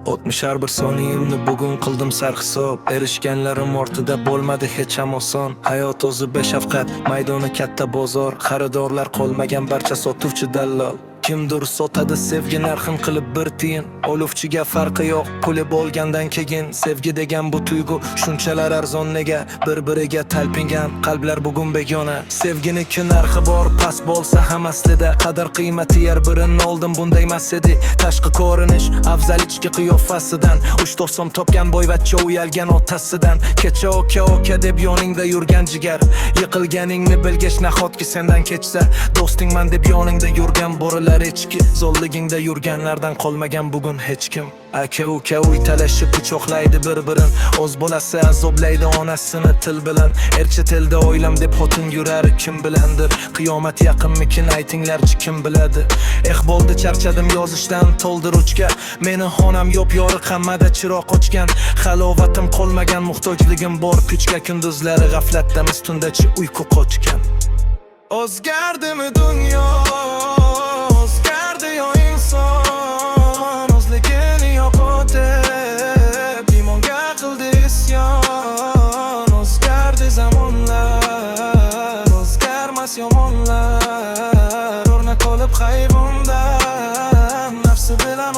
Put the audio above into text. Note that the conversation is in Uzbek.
O'tmish har bir soniyamni bugun qildim sarhisob. Erishganlarim ortida bo'lmadi hech ham oson. Hayot o'zi beshafqat, maydoni katta bozor. Xaridorlar qolmagan, barcha sotuvchi dallol. Kimdir sotadi sevgi narxin qilib bir tiyin. Oluvchiga farqi yo'q, puli bo'lgandan keyin. Sevgi degan bu tuyg'u shunchalar arzon nega? Bir-biriga talpingan qalblar bugun begona. Sevginiki narxi bor, past bo'lsa ham aslida qadr qiymati yer birini oldim bunday emas edi. Tashqi ko'rinish afzal ichki qiyofasidan. 3 so'm topgan boyvachcha uyalgan otasidan. Kecha oka deb yoningda yurgan jigar. Yiqilganingni bilgach nahotki sendan kechsa. Do'stingman deb yoningda yurgan bo'rilar echki. Zo'lligingda yurganlardan qolmagan bugun hech kim. Aka uka uy talashib quchoqlaydi bir-birin. O'z bolasi azoblaydi onasini til bilan. Erchi tilda o'ylam deb xotin yurar kim bilandir. Qiyomat yaqinmikin aytinglarchi kim biladi. Bo'ldi charchadim yozishdan to'ldiruvchga. Meni xonam yo'q yoriq hammada chiroq o'chgan. Halovatim qolmagan muhtojligim bor kuchga. Kunduzlari g'aflatdamiz tundachi uyqu qochgan. O'zgardimi dunyo? O'zgardi yo inson? O'zligini yo'qotib imonga qildi isyon. O'zgardi zamonlar, o'zgarmas yomonlar. O'rnak olib hayvondan nafsi bilan